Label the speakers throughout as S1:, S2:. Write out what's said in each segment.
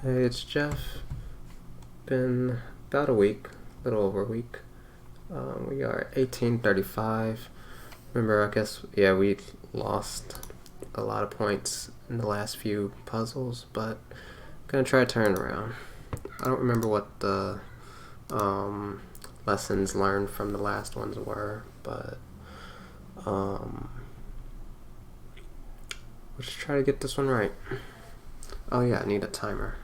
S1: Hey, it's Jeff. Been about a week, a little over a week. We are 1835. Remember, I guess, yeah, we lost a lot of points in the last few puzzles, but I'm gonna try to turn it around. I don't remember what the lessons learned from the last ones were, but let's try to get this one right. Oh yeah, I need a timer.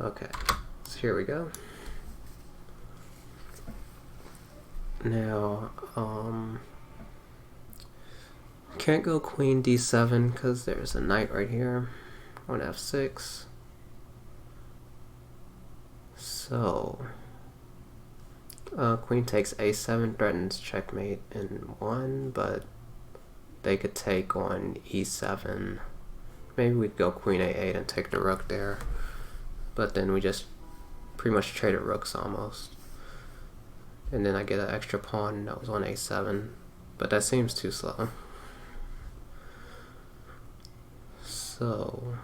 S1: Okay, so here we go. Now, can't go queen d7 because there's a knight right here on f6. So, queen takes a7 threatens checkmate in 1, but they could take on e7. Maybe we'd go queen a8 and take the rook there, but then we just pretty much traded rooks almost. And then I get an extra pawn that was on a7, but that seems too slow. So,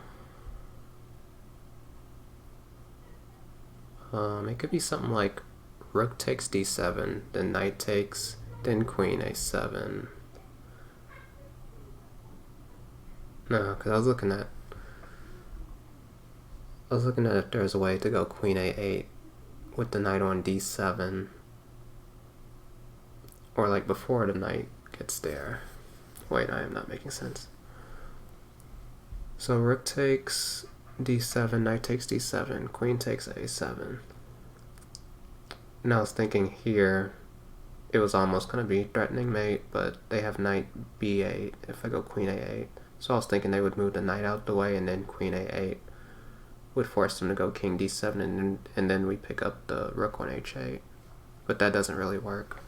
S1: it could be something like rook takes d7, then knight takes, then queen a7. No, because I was looking at if there's a way to go queen a8 with the knight on d7, or like before the knight gets there. Wait, I am not making sense. So rook takes d7, knight takes d7, queen takes a7. And I was thinking here it was almost going to be threatening mate, but they have knight b8 if I go queen a8. So I was thinking they would move the knight out the way and then queen a8 would force them to go king d7 and then we pick up the rook on h8. But that doesn't really work,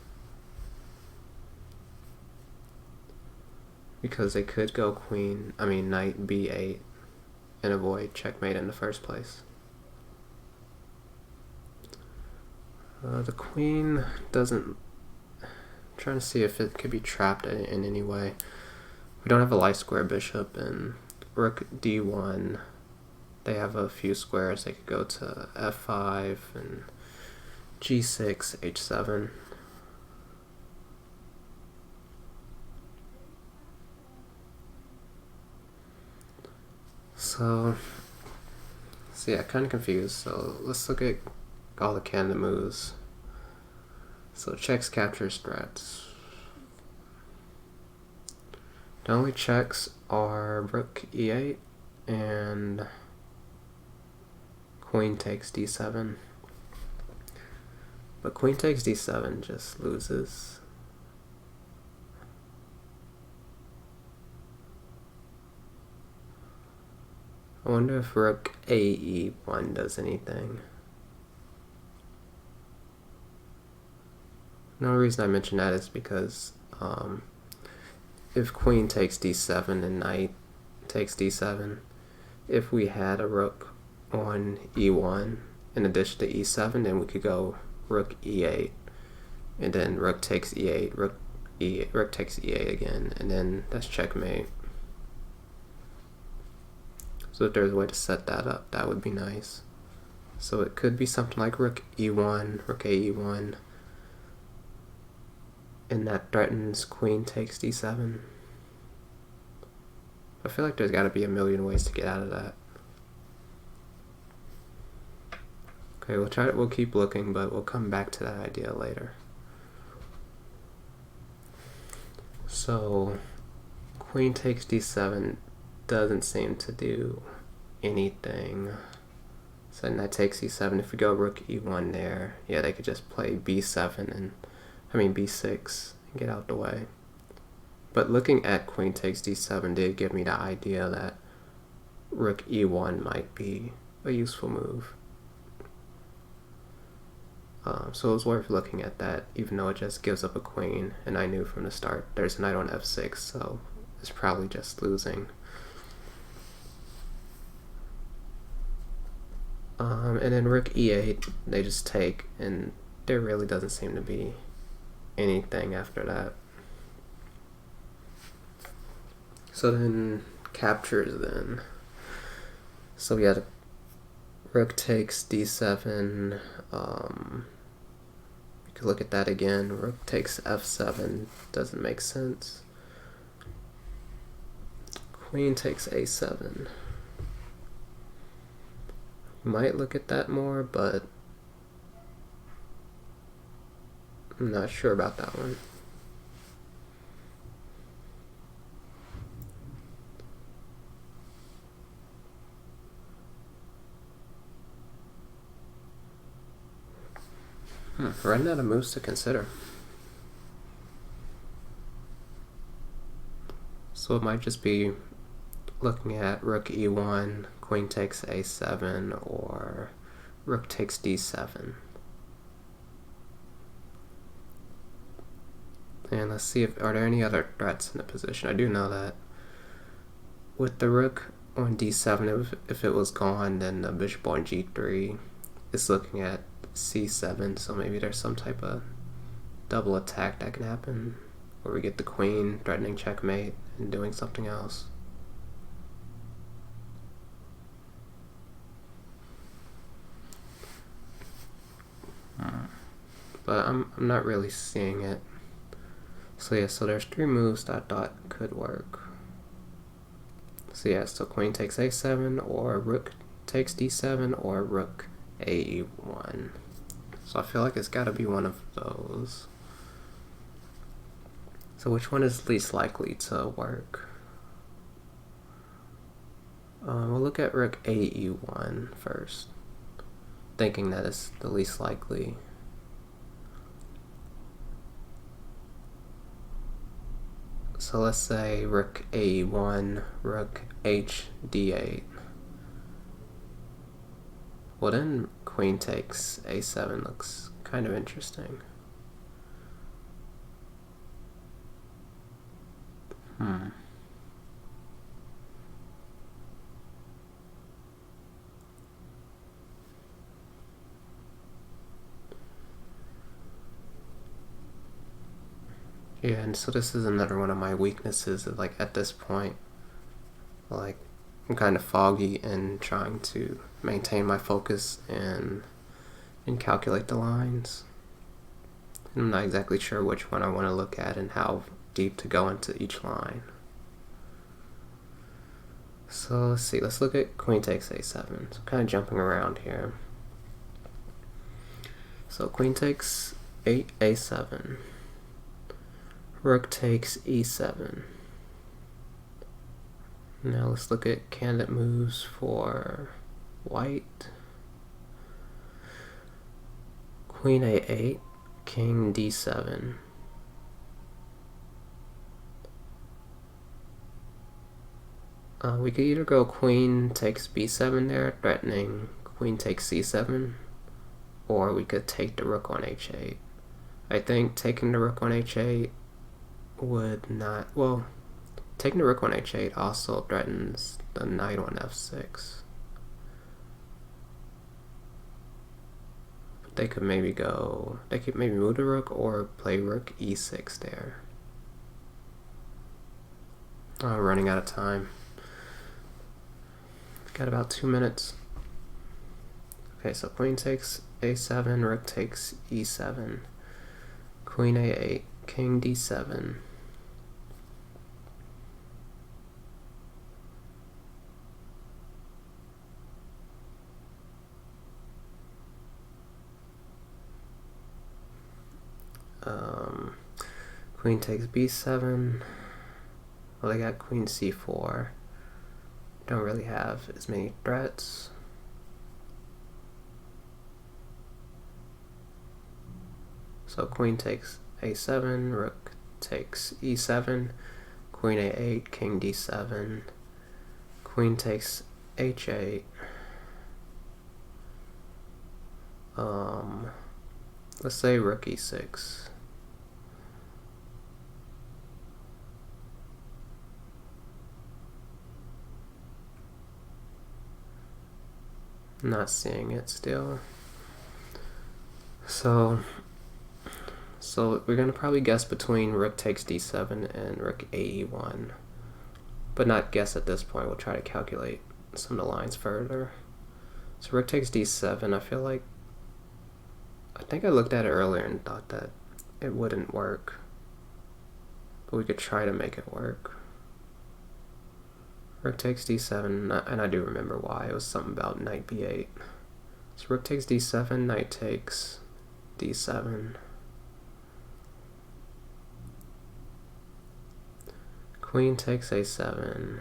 S1: because they could go knight b8 and avoid checkmate in the first place. The queen doesn't... I'm trying to see if it could be trapped in any way. We don't have a light square bishop, and rook d1, they have a few squares. They could go to f5 and g6, h7. So yeah, kind of confused. So let's look at all the candidate moves. So checks, captures, threats. The only checks are rook e8 and queen takes d7. But queen takes d7 just loses. I wonder if rook ae1 does anything. The only reason I mention that is because if queen takes d7 and knight takes d7, if we had a rook on e1 in addition to e7, then we could go rook e8, and then rook takes e8, rook takes e8 again, and then that's checkmate. So if there's a way to set that up, that would be nice. So it could be something like rook e1, rook ae1, and that threatens queen takes d7. I feel like there's got to be a million ways to get out of that. Okay, we'll keep looking, but we'll come back to that idea later. So queen takes d7 doesn't seem to do anything. So knight takes e7. If we go rook e1 there, yeah, they could just play b7 and b6 and get out the way. But looking at queen takes d7 did give me the idea that rook e1 might be a useful move. So it was worth looking at that, even though it just gives up a queen, and I knew from the start there's a knight on f6, so it's probably just losing. And then rook e8, they just take, and there really doesn't seem to be anything after that. So then captures then. So we had rook takes d7. You could look at that again. Rook takes f7. Doesn't make sense. Queen takes a7. Might look at that more, but I'm not sure about that one. Running out of moves to consider. So it might just be looking at rook e1, queen takes a7, or rook takes d7. And let's see if are there any other threats in the position. I do know that with the rook on d7, if it was gone, then the bishop on g3 is looking at c7, so maybe there's some type of double attack that can happen, where we get the queen threatening checkmate and doing something else. But I'm not really seeing it. So yeah, so there's 3 moves that I thought could work. So yeah, so queen takes a7, or rook takes d7, or rook a1. So I feel like it's got to be one of those. So which one is least likely to work? We'll look at rook ae1 first, thinking that it's the least likely. So let's say rook a1, rook h d8. Well, then queen takes a7 looks kind of interesting. Yeah, and so this is another one of my weaknesses. Like at this point, like I'm kind of foggy and trying to maintain my focus and calculate the lines. And I'm not exactly sure which one I want to look at and how deep to go into each line. So let's see, let's look at queen takes a7. So I'm kind of jumping around here. So queen takes a7. Rook takes e7. Now let's look at candidate moves for white. Queen a8, king d7. We could either go queen takes b7 there, threatening queen takes c7, or we could take the rook on h8. I think taking the rook on h8 would not, well, taking the rook on h8 also threatens the knight on f6. But they could maybe move the rook or play rook e6 there. I'm running out of time. Got about 2 minutes. Okay, so queen takes a7, rook takes e7, queen a8, king d7. Queen takes b7. Well, they got queen c4. Don't really have as many threats. So queen takes a7, rook takes e7, queen a8, king d7, queen takes h8. Let's say rook e6. Not seeing it still. So we're gonna probably guess between rook takes d7 and rook ae1. but not guess at this point. We'll try to calculate some of the lines further. So rook takes d7. I think I looked at it earlier and thought that it wouldn't work, but we could try to make it work. Rook takes d7, and I do remember why. It was something about knight b8. So rook takes d7, knight takes d7. Queen takes a7.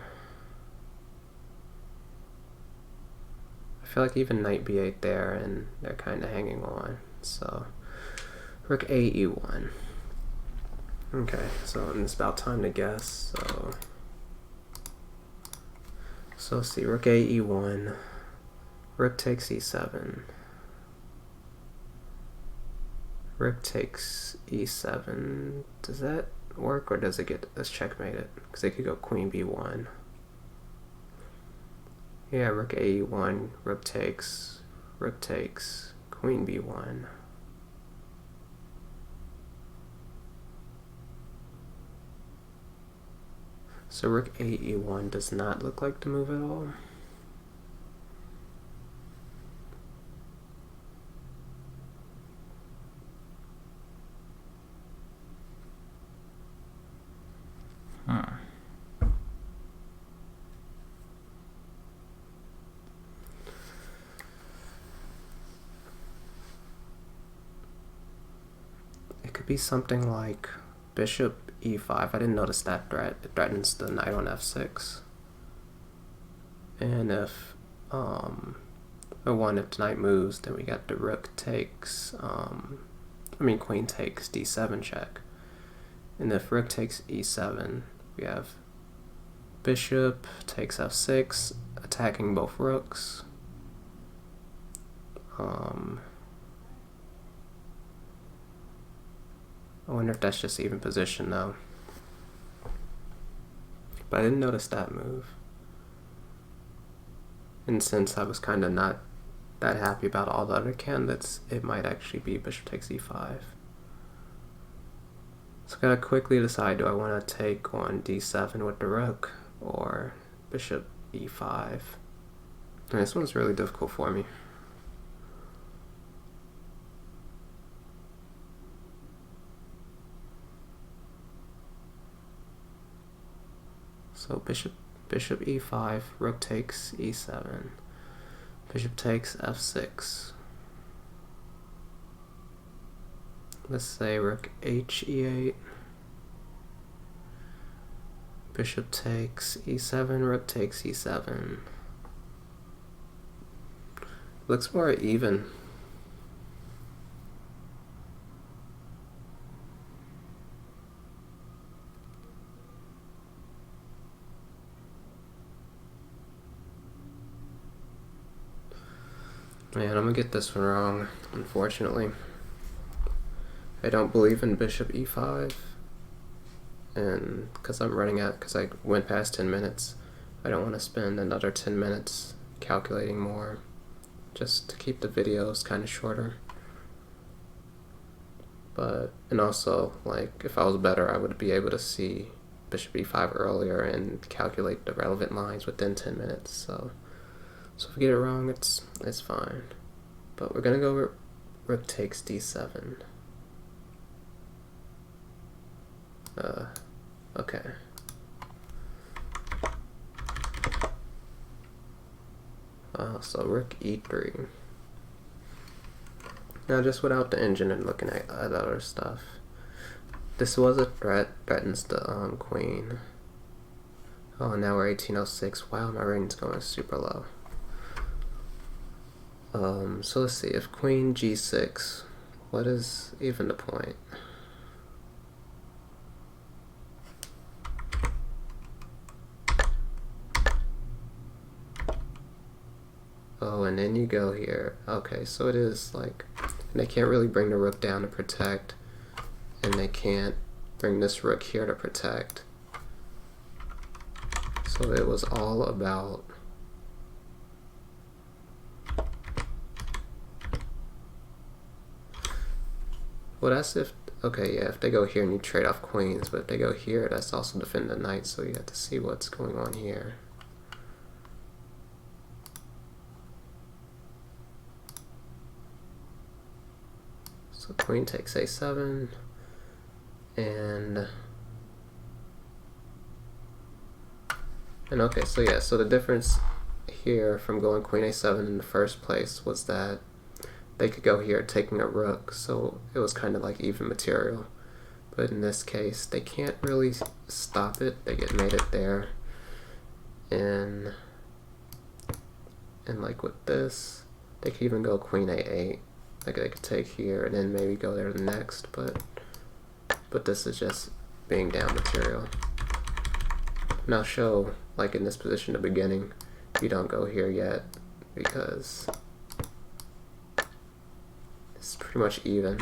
S1: I feel like even knight b8 there, and they're kind of hanging on. So rook a e1. Okay, so it's about time to guess. So let's see, rook a e1. Rook takes e7. Rook takes e7. Does that work, or does it get us checkmated? Because they could go queen b1. Yeah, rook a e1. Rook takes, queen b1. So rook a e1 does not look like the move at all. It could be something like bishop e5. I didn't notice that threat. It threatens the knight on f6. And if if the knight moves, then we got the rook takes queen takes d7 check. And if rook takes e7, we have bishop takes f6, attacking both rooks. I wonder if that's just even position though. But I didn't notice that move. And since I was kind of not that happy about all the other candidates, it might actually be bishop takes e5. So I gotta quickly decide, do I want to take on d7 with the rook or bishop e5? And this one's really difficult for me. So bishop e5, rook takes e7, bishop takes f6. Let's say rook h e8, bishop takes e7, rook takes e7. Looks more even. Man, I'm gonna get this one wrong, unfortunately. I don't believe in bishop e5, and because I went past 10 minutes, I don't want to spend another 10 minutes calculating more, just to keep the videos kind of shorter. And also, like, if I was better, I would be able to see bishop e5 earlier and calculate the relevant lines within 10 minutes, so if we get it wrong, it's fine. But we're gonna go rook takes d7. Okay. So rook e3. Now just without the engine and looking at other stuff. This was a threat, threatens the queen. Oh, now we're 1806. Wow, my rating's going super low. So let's see, if queen g6, what is even the point? Oh, and then you go here. Okay, so it is like, they can't really bring the rook down to protect, and they can't bring this rook here to protect. So it was all about well, that's if okay, yeah, if they go here and you trade off queens, but if they go here, that's also defend the knight, so you have to see what's going on here. So queen takes a7, and okay, so yeah, so the difference here from going queen a7 in the first place was that they could go here taking a rook, so it was kind of like even material. But in this case, they can't really stop it. They get made it there, and like with this, they could even go queen a8. Like they could take here and then maybe go there the next, but this is just being down material. And I'll show, like in this position at the beginning, you don't go here yet because it's pretty much even.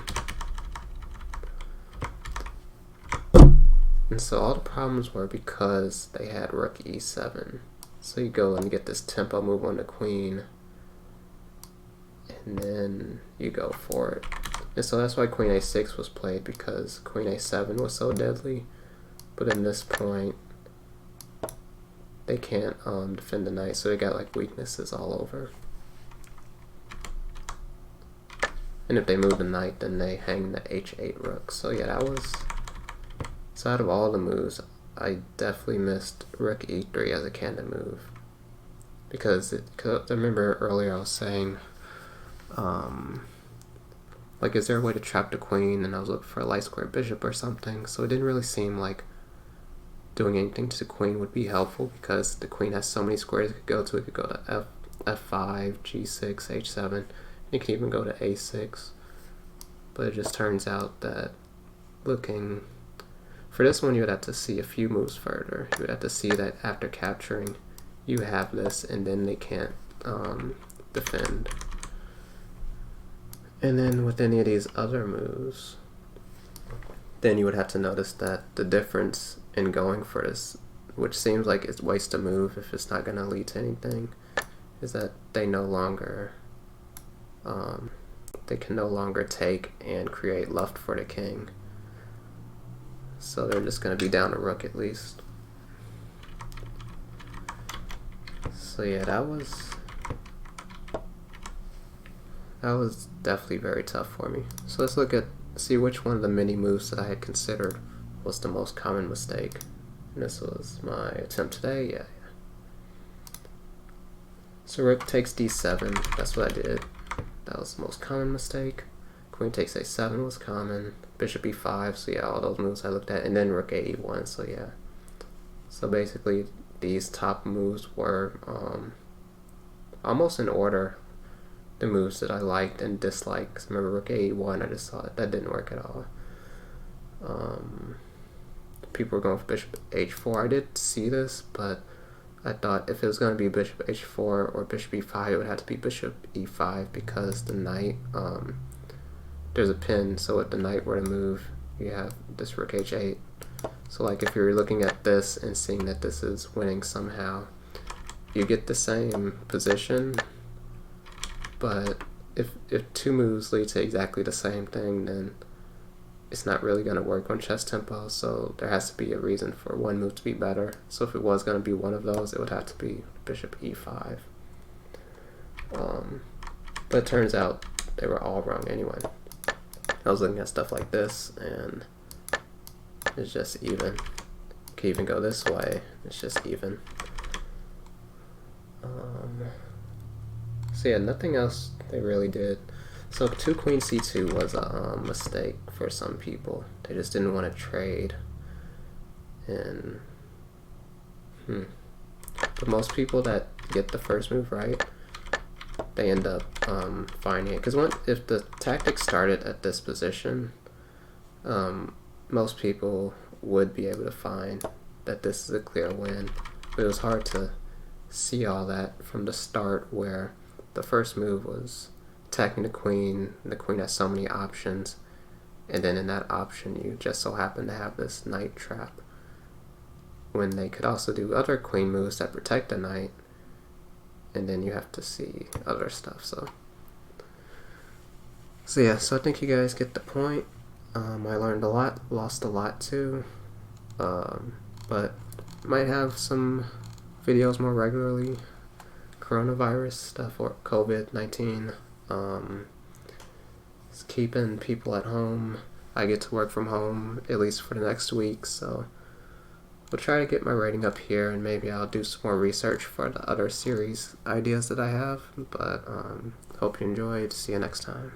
S1: And so all the problems were because they had rook e7. So you go and get this tempo move on the queen, and then you go for it. And so that's why queen a6 was played, because queen a7 was so deadly. But in this point, they can't defend the knight, so they got like weaknesses all over. And if they move the knight, then they hang the h8 rook. So yeah, that was... So out of all the moves, I definitely missed rook e3 as a candidate move. Because I remember earlier I was saying, like, is there a way to trap the queen? And I was looking for a light square bishop or something. So it didn't really seem like doing anything to the queen would be helpful, because the queen has so many squares it could go to. It could go to f5, g6, h7. You can even go to a6. But it just turns out that looking... For this one, you would have to see a few moves further. You would have to see that after capturing, you have this, and then they can't defend. And then with any of these other moves, then you would have to notice that the difference in going for this, which seems like it's waste a move if it's not going to lead to anything, is that they no longer, they can no longer take and create luft for the king. So they're just going to be down a rook at least. So yeah, that was definitely very tough for me. So let's see which one of the many moves that I had considered was the most common mistake. And this was my attempt today. Yeah. So rook takes d7. That's what I did. That was the most common mistake. Queen takes a7 was common. Bishop e5, so yeah, all those moves I looked at, and then rook a1, so yeah. So basically, these top moves were almost in order, the moves that I liked and disliked. Cause remember, rook a1, I just saw that didn't work at all. People were going for bishop h4. I did see this, but I thought if it was going to be bishop h4 or bishop e5, it would have to be bishop e5, because the knight, there's a pin, so if the knight were to move, you have this rook h8. So like if you're looking at this and seeing that this is winning somehow, you get the same position, but if two moves lead to exactly the same thing, then it's not really going to work on chess tempo, so there has to be a reason for one move to be better. So if it was going to be one of those, it would have to be bishop e5. But it turns out they were all wrong anyway. I was looking at stuff like this, and it's just even. You can even go this way, it's just even. So yeah, nothing else they really did. So 2 queen c2 was a mistake for some people. They just didn't want to trade. And but most people that get the first move right, they end up finding it. Because if the tactic started at this position, most people would be able to find that this is a clear win. But it was hard to see all that from the start, where the first move was attacking the queen. The queen has so many options, and then in that option you just so happen to have this knight trap, when they could also do other queen moves that protect the knight, and then you have to see other stuff. So yeah, so I think you guys get the point, I learned a lot, lost a lot too, but might have some videos more regularly. Coronavirus stuff or COVID-19. It's keeping people at home. I get to work from home at least for the next week, so we'll try to get my rating up here, and maybe I'll do some more research for the other series ideas that I have. But hope you enjoyed. See you next time.